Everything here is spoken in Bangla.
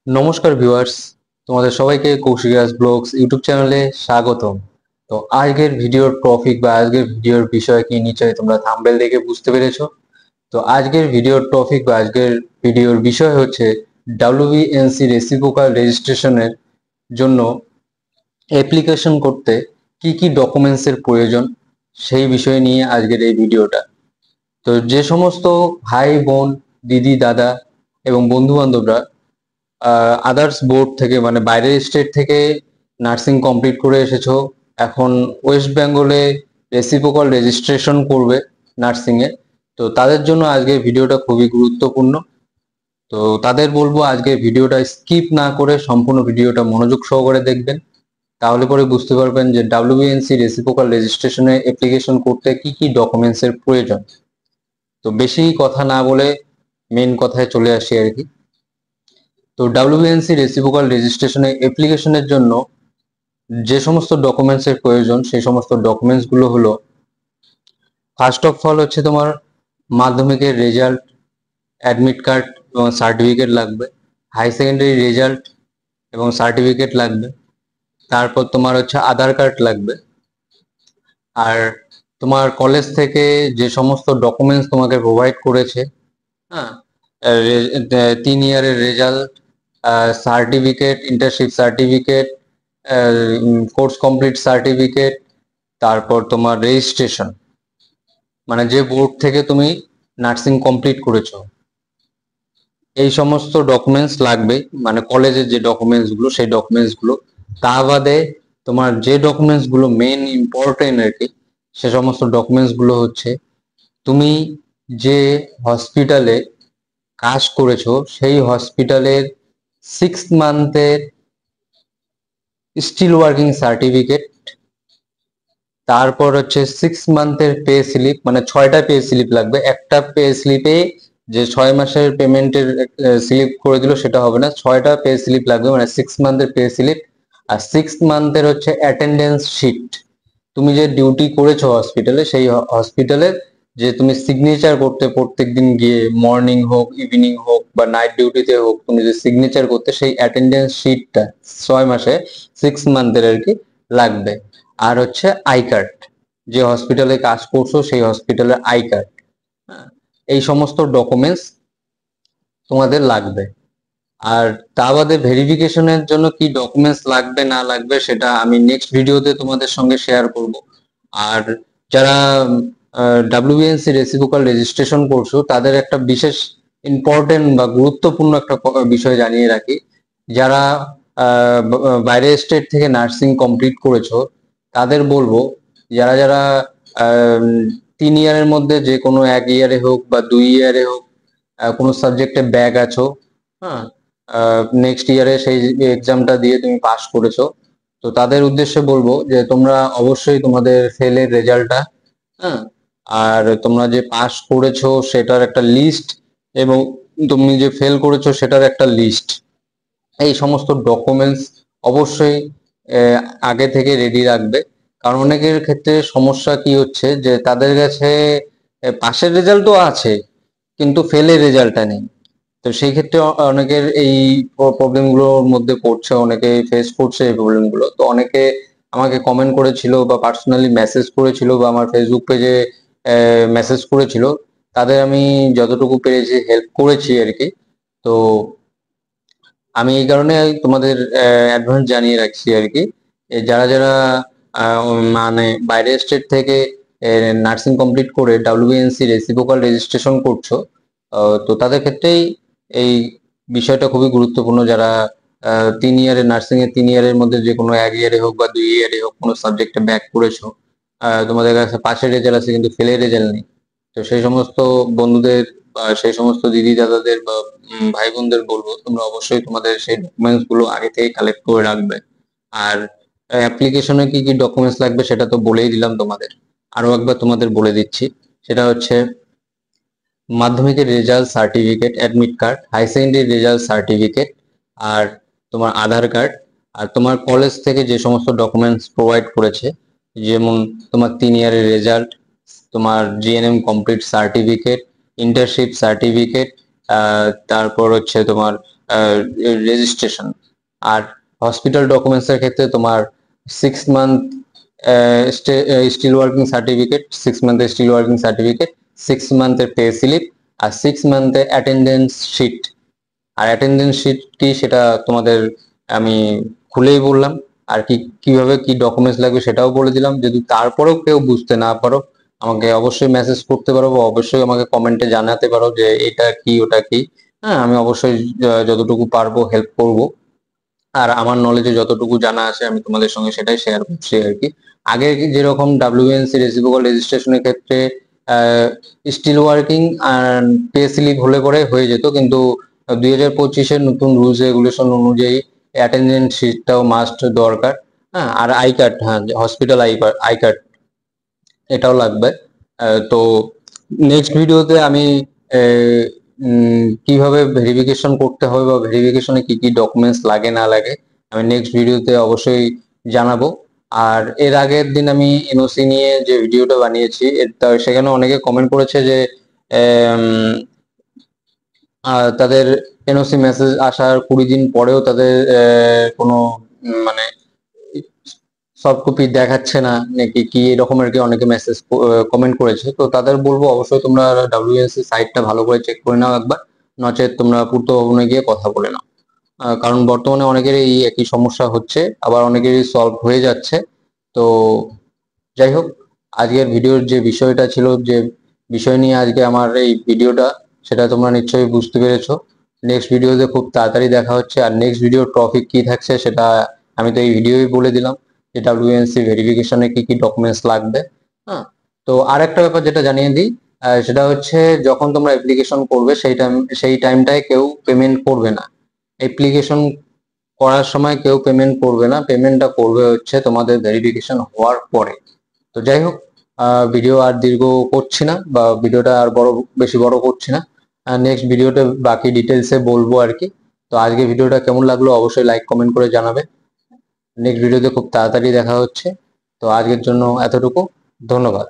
নমস্কার ভিউয়ার্স, তোমাদের সবাইকে কৌশিক ব্লগস ইউটিউব চ্যানেলে স্বাগতম। তো আজকের ভিডিওর টপিক বা আজকের ভিডিওর বিষয় কি নিশ্চয়ই তোমরা থাম্বনেল দেখে বুঝতে পেরেছো। তো আজকের ভিডিওর টপিক বা আজকের ভিডিওর বিষয় হচ্ছে ডাব্লিউবিএনসি রেসিপ্রোকাল রেজিস্ট্রেশনের জন্য অ্যাপ্লিকেশন করতে কি কি ডকুমেন্টসের প্রয়োজন, সেই বিষয় নিয়ে আজকের এই ভিডিওটা। তো যে সমস্ত ভাই বোন, দিদি দাদা এবং বন্ধু বান্ধবরা আদার্স বোর্ড থেকে মানে বাইরের স্টেট থেকে নার্সিং কমপ্লিট করে এসেছো, এখন ওয়েস্ট বেঙ্গলে রেসিপ্রোকাল রেজিস্ট্রেশন করবে নার্সিং এ, তো তাদের জন্য আজকের ভিডিওটা খুবই গুরুত্বপূর্ণ। তো তাদের বলবো আজকে ভিডিওটা স্কিপ না করে সম্পূর্ণ ভিডিওটা মনোযোগ সহকারে দেখবেন, তাহলে পরে বুঝতে পারবেন যে ডাব্লিউবিএনসি রেসিপ্রোকাল রেজিস্ট্রেশনে অ্যাপ্লিকেশন করতে কি কি ডকুমেন্টস এর প্রয়োজন। তো বেশি কথা না বলে মেন কথায় চলে আসি আর কি। তো ডাব্লিউবিএনসি রেসিপ্রোকাল রেজিস্ট্রেশনে অ্যাপ্লিকেশনের জন্য যে সমস্ত ডকুমেন্টস এর প্রয়োজন সেই সমস্ত ডকুমেন্টস গুলো হলো, ফার্স্ট অফ অল হচ্ছে তোমার মাধ্যমিকের রেজাল্ট, অ্যাডমিট কার্ড এবং সার্টিফিকেট লাগবে। হাই সেকেন্ডারি রেজাল্ট এবং সার্টিফিকেট লাগবে। তারপর তোমার হচ্ছে আধার কার্ড লাগবে। আর তোমার কলেজ থেকে যে সমস্ত ডকুমেন্টস তোমাকে প্রোভাইড করেছে, হ্যাঁ, 3 ইয়ারের result, certificate, internship certificate, course complete certificate, তারপর তোমার রেজিস্ট্রেশন, মানে যে বোর্ড থেকে তুমি নার্সিং কমপ্লিট করেছো, এই সমস্ত ডকুমেন্টস লাগবে। মানে কলেজের যে ডকুমেন্টস গুলো সেই ডকুমেন্টস গুলো। তা বাদে তোমার যে ডকুমেন্টস গুলো মেন ইম্পর্টেন্ট আর কি, সে সমস্ত ডকুমেন্টস গুলো হচ্ছে তুমি যে হসপিটালে কাজ করেছো সেই হসপিটালের 6 মান্থের স্টিল ওয়ার্কিং সার্টিফিকেট। তারপর হচ্ছে 6 মান্থের পে স্লিপ, মানে 6টা পে স্লিপ লাগবে। একটা পে স্লিপে যে 6 মাসের পেমেন্টের স্লিপ করে দিল সেটা হবে না, 6টা পে স্লিপ লাগবে, মানে 6 মান্থের পে স্লিপ। আর 6 মান্থের হচ্ছে অ্যাটেন্ডেন্স শিট, তুমি যে ডিউটি করেছো হসপিটালে সেই হসপিটালের যে তুমি সিগনেচার করতে প্রত্যেকদিন গিয়ে, মর্নিং হোক ইভিনিং হোক বা নাইট ডিউটিতে হোক, তুমি যে সিগনেচার করতে সেই অ্যাটেন্ডেন্স শিটটা 6 মাসে 6 মান্থের আর কি লাগবে। আর হচ্ছে আই কার্ড, যে হসপিটালে কাজ করছো সেই হসপিটালের আই কার্ড। এই সমস্ত ডকুমেন্টস তোমাদের লাগবে। আর তা বাদে ভেরিফিকেশনের জন্য কি ডকুমেন্টস লাগবে না লাগবে সেটা আমি নেক্সট ভিডিওতে তোমাদের সঙ্গে শেয়ার করব। আর যারা ডাব্লিউবিএনসি রেসিপ্রোকাল রেজিস্ট্রেশন করছো তাদের একটা বিশেষ ইম্পর্টেন্ট বা গুরুত্বপূর্ণ একটা বিষয় জানিয়ে রাখি। যারা বাইরের স্টেট থেকে নার্সিং কমপ্লিট করেছো তাদের বলবো, যারা যারা 3 ইয়ারের মধ্যে যে কোনো 1 ইয়ারে হোক বা 2 ইয়ারে হোক কোনো সাবজেক্টে ব্যাক আছো, হ্যাঁ, নেক্সট ইয়ারে সেই এক্সামটা দিয়ে তুমি পাস করেছো, তো তাদের উদ্দেশ্যে বলবো যে তোমরা অবশ্যই তোমাদের ফেলের রেজাল্টটা, হ্যাঁ, আর তোমরা যে পাস করেছো সেটার একটা লিস্ট এবং তুমি যে ফেল করেছো সেটার একটা লিস্ট, এই সমস্ত ডকুমেন্টস অবশ্যই আহ, আগে থেকে রেডি রাখবে। কারণ অনেকের ক্ষেত্রে সমস্যা কি হচ্ছে যে তাদের কাছে পাশের রেজাল্ট তো আছে কিন্তু ফেলের রেজাল্টটা নেই। তো সেই ক্ষেত্রে অনেকের এই প্রবলেম গুলোর মধ্যে পড়ছে, অনেকে ফেস করছে এই প্রবলেম গুলো। তো অনেকে আমাকে কমেন্ট করেছিল বা পার্সোনালি মেসেজ করেছিল বা আমার ফেসবুক পেজে মেসেজ করেছিল, তাদের আমি যতটুকু পেরেছি হেল্প করেছি আর কি। তো আমি এই কারণে তোমাদের অ্যাডভান্স জানিয়ে রাখছি আর কি, যারা যারা মানে বাইরের স্টেট থেকে নার্সিং কমপ্লিট করে ডাব্লিউবিএনসি রেসিপ্রোকাল রেজিস্ট্রেশন করছো, তো তাদের ক্ষেত্রেই এই বিষয়টা খুবই গুরুত্বপূর্ণ। যারা 3 ইয়ারের নার্সিং এর 3 ইয়ারের মধ্যে যে কোনো 1 ইয়ারে হোক বা 2 ইয়ারে হোক কোনো সাবজেক্টে ব্যাক করেছো, তোমাদের কাছে পাশের রেজাল্ট আছে কিন্তু ফেলের রেজাল্ট নেই, তো সেই সমস্ত বন্ধুদের বা সেই সমস্ত দিদি দাদাদের বা ভাই বোনদের বলবো তোমরা অবশ্যই তোমাদের সেই ডকুমেন্টস গুলো আগে থেকে কালেক্ট করে রাখবে। আর অ্যাপ্লিকেশনে কি কি ডকুমেন্টস লাগবে সেটা তো বলেই দিলাম তোমাদের, আরো একবার তোমাদের বলে দিচ্ছি। সেটা হচ্ছে মাধ্যমিকের result certificate, admit card, high secondary result certificate, আর তোমার আধার কার্ড। আর তোমার কলেজ থেকে যে সমস্ত ডকুমেন্টস প্রোভাইড করেছে, যেমন তোমার 3 ইয়ারের রেজাল্ট, তোমার GNM complete certificate, internship certificate, তারপর হচ্ছে তোমার রেজিস্ট্রেশন। আর হসপিটাল ডকুমেন্টস এর ক্ষেত্রে তোমার 6 মান্থ স্টিল ওয়ার্কিং সার্টিফিকেট, 6 মান্থের স্টিল ওয়ার্কিং সার্টিফিকেট, 6 মান্থের পে স্লিপ, আর 6 মান্থের অ্যাটেন্ডেন্স শিট। আর অ্যাটেন্ডেন্স শিট কি সেটা তোমাদের আমি খুলেই বললাম, আর কি কিভাবে কি ডকুমেন্টস লাগবে সেটাও বলে দিলাম। যদি তারপরেও কেউ বুঝতে না পারো আমাকে অবশ্যই মেসেজ করতে পারো, বা অবশ্যই আমাকে কমেন্টে জানাতে পারো যে এটা কি ওটা কি। হ্যাঁ, আমি অবশ্যই যতটুকু পারবো হেল্প করব। আর আমার নলেজে যতটুকু জানা আছে আমি তোমাদের সঙ্গে সেটাই শেয়ার করছি আর কি। আগে যেরকম ডাব্লিউএনসি রেসিপ্রোকাল রেজিস্ট্রেশনের ক্ষেত্রে স্টিল ওয়ার্কিং আর পে স্লিপ হলে পরে হয়ে যেত, কিন্তু 2025-এর নতুন রুলস রেগুলেশন অনুযায়ী অ্যাটেন্ডেন্স শিটটাও মাস্ট দরকার। হ্যাঁ, আর আই কার্ড, হ্যাঁ হসপিটাল আই কার্ড এটাও লাগবে। তো নেক্সট ভিডিওতে আমি কিভাবে ভেরিফিকেশন করতে হবে বা ভেরিফিকেশনে কি কি ডকুমেন্টস লাগে না লাগে আমি নেক্সট ভিডিওতে অবশ্যই জানাবো। আর এর আগের দিন আমি এনওসি নিয়ে যে ভিডিওটা বানিয়েছি সেখানে অনেকে কমেন্ট করেছে যে তাদের এনওসি মেসেজ আসার 20 দিন পরেও তাদের কোনো মানে সফট কপি দেখাচ্ছে না নাকি কি এরকম আর কি অনেকে মেসেজ কমেন্ট করেছে। তো তাদের বলবো অবশ্যই তোমরা ডাব্লিউএনসি সাইটটা ভালো করে চেক করে নাও একবার, নচেত তোমরা পূর্ত ভবনে গিয়ে কথা বলে নাও। কারণ বর্তমানে অনেকের এই একই সমস্যা হচ্ছে, আবার অনেকেরই সলভ হয়ে যাচ্ছে। তো যাই হোক, আজকের ভিডিওর যে বিষয়টা ছিল, যে বিষয় নিয়ে আজকে আমার এই ভিডিওটা, সেটা তোমরা নিশ্চয়ই বুঝতে পেরেছো। নেক্সট ভিডিওতে খুব তাড়াতাড়ি দেখা হচ্ছে। আর নেক্সট ভিডিওর টপিক কি থাকছে সেটা আমি তো এই ভিডিওই বলে দিলাম, যে ডাব্লিউএনসি ভেরিফিকেশনে কি কি ডকুমেন্টস লাগবে। হ্যাঁ, তো আর একটা ব্যাপার যেটা জানিয়ে দিই, সেটা হচ্ছে যখন তোমরা অ্যাপ্লিকেশন করবে সেই টাইমটায় কেউ পেমেন্ট করবে না। অ্যাপ্লিকেশন করার সময় কেউ পেমেন্ট করবে না, পেমেন্টটা করবে হচ্ছে তোমাদের ভেরিফিকেশন হওয়ার পরে। তো যাই হোক, ভিডিও আর দীর্ঘ করছি না, বা ভিডিওটা আর বেশি বড় করছি না। নেক্সট ভিডিওতে বাকি ডিটেলসে বলবো আর কি। তো আজকে ভিডিওটা কেমন লাগলো অবশ্যই লাইক কমেন্ট করে জানাবে। নেক্সট ভিডিওতে খুব তাড়াতাড়ি দেখা হচ্ছে। তো আজকের জন্য এতটুকু, ধন্যবাদ।